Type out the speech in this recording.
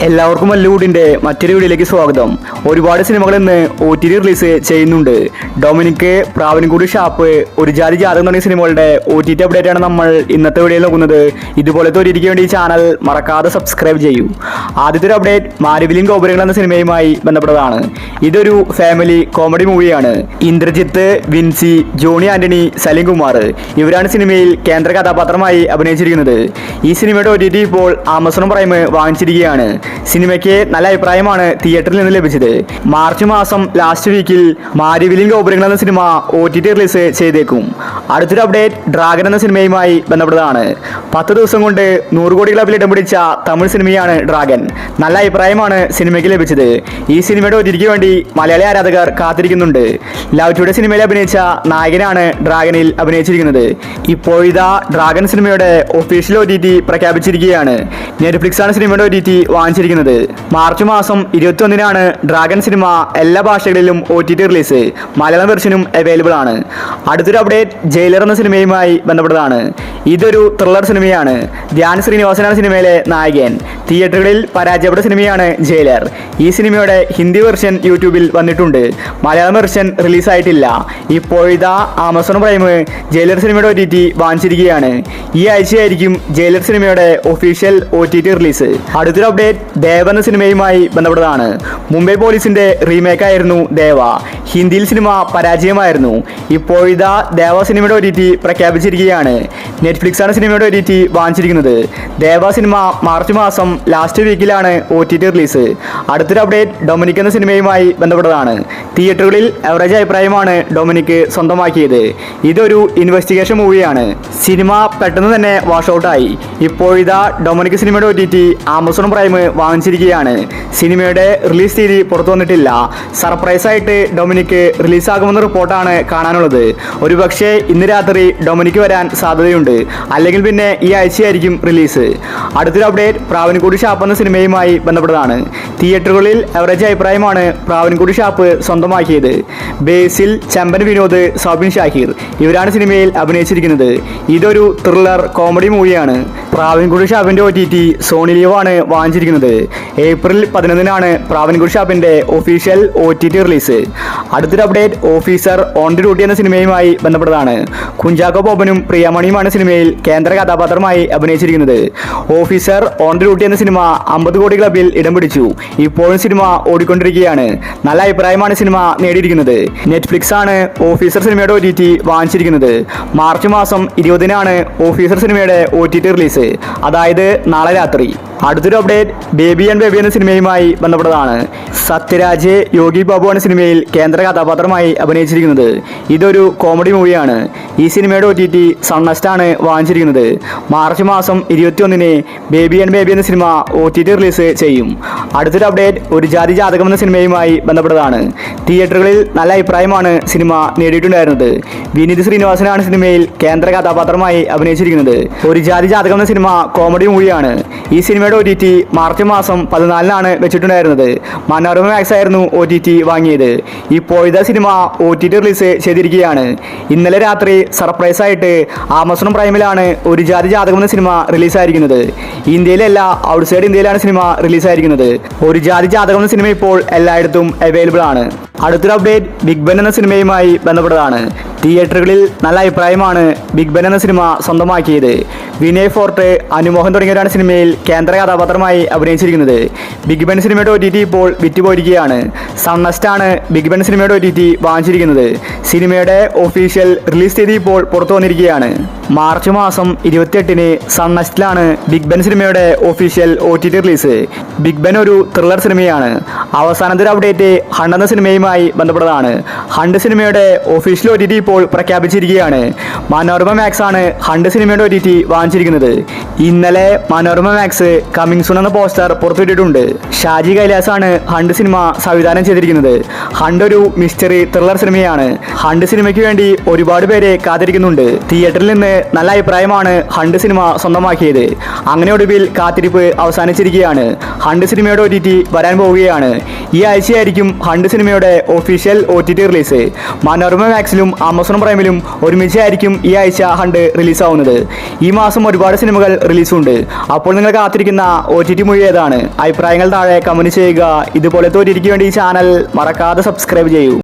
എല്ലാവർക്കും മല്ലൂടിൻ്റെ മറ്റൊരു വീഡിയോയിലേക്ക് സ്വാഗതം. ഒരുപാട് സിനിമകൾ ഇന്ന് OTT റിലീസ് ചെയ്യുന്നുണ്ട്. ഡൊമിനിക്, പ്രാവൻകൂടി ഷാപ്പ്, ഒരു ജാതി ജാതകം തുടങ്ങിയ സിനിമകളുടെ OTT അപ്ഡേറ്റ് ആണ് നമ്മൾ ഇന്നത്തെ വീഡിയോയിൽ നോക്കുന്നത്. ഇതുപോലത്തെ OTTക്ക് വേണ്ടി ഈ ചാനൽ മറക്കാതെ സബ്സ്ക്രൈബ് ചെയ്യൂ. ആദ്യത്തെ ഒരു അപ്ഡേറ്റ് മാരിവില്ലിൻ ഗോപുരങ്ങൾ എന്ന സിനിമയുമായി ബന്ധപ്പെട്ടതാണ്. ഇതൊരു ഫാമിലി കോമഡി മൂവിയാണ്. ഇന്ദ്രജിത്ത്, വിൻസി, ജോണി ആന്റണി, സലീം കുമാർ ഇവരാണ് സിനിമയിൽ കേന്ദ്ര കഥാപാത്രമായി അഭിനയിച്ചിരിക്കുന്നത്. ഈ സിനിമയുടെ OTT ഇപ്പോൾ ആമസോൺ പ്രൈം വാങ്ങിച്ചിരിക്കുകയാണ്. സിനിമയ്ക്ക് നല്ല അഭിപ്രായമാണ് തിയേറ്ററിൽ നിന്ന് ലഭിച്ചത്. മാർച്ച് മാസം ലാസ്റ്റ് വീക്കിൽ മാരിവില്ലിൻ ഗോപുരങ്ങൾ എന്ന സിനിമ OTT റിലീസ് ചെയ്തേക്കും. അടുത്തൊരു അപ്ഡേറ്റ് ഡ്രാഗൺ എന്ന സിനിമയുമായി ബന്ധപ്പെട്ടതാണ്. 10 ദിവസം കൊണ്ട് 100 കോടി ക്ലബിൽ ഇടം പിടിച്ച തമിഴ് സിനിമയാണ് ഡ്രാഗൺ. നല്ല അഭിപ്രായമാണ് സിനിമയ്ക്ക് ലഭിച്ചത്. ഈ സിനിമയുടെ OTTക്ക് വേണ്ടി മലയാളി ആരാധകർ കാത്തിരിക്കുന്നുണ്ട്. ലവ് ടുഡേ സിനിമയിൽ അഭിനയിച്ച നായകനാണ് ഡ്രാഗണിൽ അഭിനയിച്ചിരിക്കുന്നത്. ഇപ്പോഴിതാ ഡ്രാഗൺ സിനിമയുടെ ഒഫീഷ്യൽ OTT പ്രഖ്യാപിച്ചിരിക്കുകയാണ്. നെറ്റ്ഫ്ലിക്സ് ആണ് സിനിമയുടെ OTT വാങ്ങിച്ചിരിക്കുന്നത്. മാർച്ച് മാസം 21-നാണ് ഡ്രാഗൺ സിനിമ എല്ലാ ഭാഷകളിലും OTT റിലീസ്. മലയാളം വെർഷനും അവൈലബിൾ ആണ്. അടുത്തൊരു അപ്ഡേറ്റ് ജയിലർ എന്ന സിനിമയുമായി ബന്ധപ്പെട്ടതാണ്. ഇതൊരു ത്രില്ലർ സിനിമയാണ്. ധ്യാൻ ശ്രീനിവാസനാണ് സിനിമയിലെ നായകൻ. തിയേറ്ററുകളിൽ പരാജയപ്പെട്ട സിനിമയാണ് ജയിലർ. ഈ സിനിമയുടെ ഹിന്ദി വെർഷൻ യൂട്യൂബിൽ വന്നിട്ടുണ്ട്. മലയാളം വെർഷൻ റിലീസായിട്ടില്ല. ഇപ്പോഴിതാ ആമസോൺ പ്രൈം ജയിലർ സിനിമയുടെ OTT വാങ്ങിച്ചിരിക്കുകയാണ്. ഈ ആഴ്ചയായിരിക്കും ജയിലർ സിനിമയുടെ ഒഫീഷ്യൽ OTT റിലീസ്. അടുത്തൊരു അപ്ഡേറ്റ് ദേവ എന്ന സിനിമയുമായി ബന്ധപ്പെട്ടതാണ്. മുംബൈ പോലീസിന്റെ റീമേക്ക് ആയിരുന്നു ദേവ. ഹിന്ദിയിൽ സിനിമ പരാജയമായിരുന്നു. ഇപ്പോഴിതാ ദേവ സിനിമയുടെ OTT പ്രഖ്യാപിച്ചിരിക്കുകയാണ്. നെറ്റ്ഫ്ലിക്സ് ആണ് സിനിമയുടെ OTT വാങ്ങിച്ചിരിക്കുന്നത്. ദേവ സിനിമ മാർച്ച് മാസം ലാസ്റ്റ് വീക്കിലാണ് OTT റിലീസ്. അടുത്തൊരു അപ്ഡേറ്റ് ഡൊമിനിക് എന്ന സിനിമയുമായി ബന്ധപ്പെട്ടതാണ്. തിയേറ്ററുകളിൽ ആവറേജ് അഭിപ്രായമാണ് ഡൊമിനിക് സ്വന്തമാക്കിയത്. ഇതൊരു ഇൻവെസ്റ്റിഗേഷൻ മൂവിയാണ്. സിനിമ പെട്ടെന്ന് തന്നെ വാഷ് ഔട്ടായി. ഇപ്പോഴിതാ ഡൊമിനിക് സിനിമയുടെ OTT ആമസോൺ പ്രൈം വാങ്ങിച്ചിരിക്കുകയാണ്. സിനിമയുടെ റിലീസ് തീയതി പുറത്തു വന്നിട്ടില്ല. സർപ്രൈസ് ആയിട്ട് ഡൊമിനിക് റിലീസാകുമെന്ന റിപ്പോർട്ടാണ് കാണാനുള്ളത്. ഒരുപക്ഷെ ഇന്ന് രാത്രി ഡൊമിനിക് വരാൻ സാധ്യതയുണ്ട്. അല്ലെങ്കിൽ പിന്നെ ഈ ആഴ്ചയായിരിക്കും റിലീസ്. അടുത്തൊരു അപ്ഡേറ്റ് പ്രാവൻകൂടി ഷാപ്പ് എന്ന സിനിമയുമായി ബന്ധപ്പെട്ടതാണ്. തിയേറ്ററുകളിൽ ആവറേജ് അഭിപ്രായമാണ് പ്രാവൻകൂടി ഷാപ്പ് സ്വന്തമാക്കിയത്. ബേസിൽ, ചമ്പൻ വിനോദ്, സൗബിൻ ഷാഹിർ ഇവരാണ് സിനിമയിൽ അഭിനയിച്ചിരിക്കുന്നത്. ഇതൊരു ത്രില്ലർ കോമഡി മൂവിയാണ്. പ്രാവൻകൂടി ഷാപ്പിന്റെ OTT സോണി ലീവ് ആണ് വാങ്ങിച്ചിരിക്കുന്നത്. ഏപ്രിൽ 11-നാണ് പ്രാവൻകൂടി ഷാപ്പിന്റെ ഒഫീഷ്യൽ OTT റിലീസ്. അടുത്തൊരു update officer on the duty എന്ന സിനിമയുമായി ബന്ധപ്പെട്ടതാണ്. കുഞ്ചാക്കോ ബോബനും പ്രിയമണിയുമാണ് സിനിമയിൽ കേന്ദ്ര കഥാപാത്രമായി അഭിനയിച്ചിരിക്കുന്നത്. ഓഫീസർ ഓൺ ദി ഡ്യൂട്ടി എന്ന സിനിമ 50 കോടി ക്ലബിൽ ഇടം പിടിച്ചു. ഇപ്പോഴും സിനിമ ഓടിക്കൊണ്ടിരിക്കുകയാണ്. നല്ല അഭിപ്രായമാണ് സിനിമ നേടിയിരിക്കുന്നത്. നെറ്റ്ഫ്ലിക്സ് ആണ് ഓഫീസർ സിനിമയുടെ OTT വാങ്ങിച്ചിരിക്കുന്നത്. മാർച്ച് മാസം 20-നാണ് ഓഫീസർ സിനിമയുടെ OTT റിലീസ്. അതായത് നാളെ രാത്രി. അടുത്തൊരു അപ്ഡേറ്റ് ബേബി ആൻഡ് ബേബി എന്ന സിനിമയുമായി ബന്ധപ്പെട്ടതാണ്. സത്യരാജ്, യോഗി ബാബു ആണ് സിനിമയിൽ കേന്ദ്ര കഥാപാത്രമായി അഭിനയിച്ചിരിക്കുന്നത്. ഇതൊരു കോമഡി മൂവിയാണ്. ഈ സിനിമയുടെ OTT സൺനെസ്റ്റ് ആണ് വാങ്ങിച്ചിരിക്കുന്നത്. മാർച്ച് മാസം 21-ന് ബേബി ആൻഡ് ബേബി എന്ന സിനിമ OTT റിലീസ് ചെയ്യും. അടുത്തൊരു അപ്ഡേറ്റ് ഒരു ജാതി ജാതകം എന്ന സിനിമയുമായി ബന്ധപ്പെട്ടതാണ്. തിയേറ്ററുകളിൽ നല്ല അഭിപ്രായമാണ് സിനിമ നേടിയിട്ടുണ്ടായിരുന്നത്. വിനീത് ശ്രീനിവാസനാണ് സിനിമയിൽ കേന്ദ്ര കഥാപാത്രമായി അഭിനയിച്ചിരിക്കുന്നത്. ഒരു ജാതി ജാതകം എന്ന സിനിമ കോമഡി മൂവിയാണ്. ഈ സിനിമയുടെ OTT മാർച്ച് മാസം 14-നാണ് വെച്ചിട്ടുണ്ടായിരുന്നത്. മനോരമ മാക്സ് ആയിരുന്നു OTT വാങ്ങിയത്. ഇപ്പോഴത്തെ സിനിമ OTT റിലീസ് ചെയ്തിരിക്കുകയാണ്. ഇന്നലെ രാത്രി സർപ്രൈസ് ആയിട്ട് ആമസോൺ പ്രൈമിലാണ് ഒരു ജാതി ജാതകം എന്ന സിനിമ റിലീസായിരിക്കുന്നത്. ഇന്ത്യയിലല്ല, ഔട്ട്സൈഡ് ഇന്ത്യയിലാണ് സിനിമ റിലീസായിരിക്കുന്നത്. ഒരു ജാതി ജാതകം എന്ന സിനിമ ഇപ്പോൾ എല്ലായിടത്തും അവൈലബിൾ ആണ്. അടുത്തൊരു അപ്ഡേറ്റ് ബിഗ് ബൻ എന്ന സിനിമയുമായി ബന്ധപ്പെട്ടതാണ്. തിയേറ്ററുകളിൽ നല്ല അഭിപ്രായമാണ് ബിഗ് ബൻ എന്ന സിനിമ സ്വന്തമാക്കിയത്. വിനയ് ഫോർട്ട്, അനുമോഹൻ തുടങ്ങിയവരാണ് സിനിമയിൽ കേന്ദ്ര കഥാപാത്രമായി അഭിനയിച്ചിരിക്കുന്നത്. ബിഗ് ബൻ സിനിമയുടെ OTT ഇപ്പോൾ വിറ്റുപോയിരിക്കുകയാണ്. സൺനെസ്റ്റ് ആണ് ബിഗ് ബൻ സിനിമയുടെ OTT വാങ്ങിച്ചിരിക്കുന്നത്. സിനിമയുടെ ഒഫീഷ്യൽ റിലീസ് തീയതി ഇപ്പോൾ പുറത്തു വന്നിരിക്കുകയാണ്. മാർച്ച് മാസം 28-ന് സൺനെസ്റ്റിലാണ് ബിഗ് ബൻ സിനിമയുടെ ഒഫീഷ്യൽ OTT റിലീസ്. ബിഗ് ബൻ ഒരു ത്രില്ലർ സിനിമയാണ്. അവസാനത്തെ ഒരു അപ്ഡേറ്റ് ഹണ്ട് എന്ന സിനിമയുമായി ബന്ധപ്പെട്ടതാണ്. ഹണ്ട് സിനിമയുടെ ഒഫീഷ്യൽ OTT ഇപ്പോൾ പ്രഖ്യാപിച്ചിരിക്കുകയാണ്. മനോരമ മാക്സ് ആണ് ഹണ്ട് സിനിമയുടെ OTT വാങ്ങിച്ചിരിക്കുന്നത്. ഇന്നലെ മനോരമ മാക്സ് കമ്മിങ് സൂൺ എന്ന പോസ്റ്റർ പുറത്തുവിട്ടിട്ടുണ്ട്. ഷാജി കൈലാസാണ് ഹണ്ട് സിനിമ സംവിധാനം ചെയ്തിരിക്കുന്നത്. ഹണ്ട് ഒരു മിസ്റ്ററി ത്രില്ലർ സിനിമയാണ്. ഹണ്ട് സിനിമയ്ക്ക് വേണ്ടി ഒരുപാട് പേരെ കാത്തിരിക്കുന്നുണ്ട്. തിയേറ്ററിൽ നിന്ന് നല്ല അഭിപ്രായമാണ് ഹണ്ട് സിനിമ സ്വന്തമാക്കിയത്. അങ്ങനെ ഒടുവിൽ കാത്തിരിപ്പ് അവസാനിച്ചിരിക്കുകയാണ്. ഹണ്ട് സിനിമയുടെ OTT വരാൻ പോവുകയാണ്. ഈ ആഴ്ചയായിരിക്കും ഹണ്ട് സിനിമയുടെ ഒഫീഷ്യൽ OTT റിലീസ്. മനോരമ മാക്സിലും ആമസോൺ പ്രൈമിലും ഒരുമിച്ചായിരിക്കും ഈ ആഴ്ച ഹണ്ട് റിലീസാവുന്നത്. ഈ മാസം ഒരുപാട് സിനിമകൾ റിലീസുണ്ട്. അപ്പോൾ നിങ്ങൾ കാത്തിരിക്കുന്ന OTT മൂവി ഏതാണ്? അഭിപ്രായങ്ങൾ താഴെ കമന്റ് ചെയ്യുക. ഇതുപോലത്തെ OTTക്ക് വേണ്ടി ഈ ചാനൽ മറക്കാതെ സബ്സ്ക്രൈബ് ചെയ്യൂ.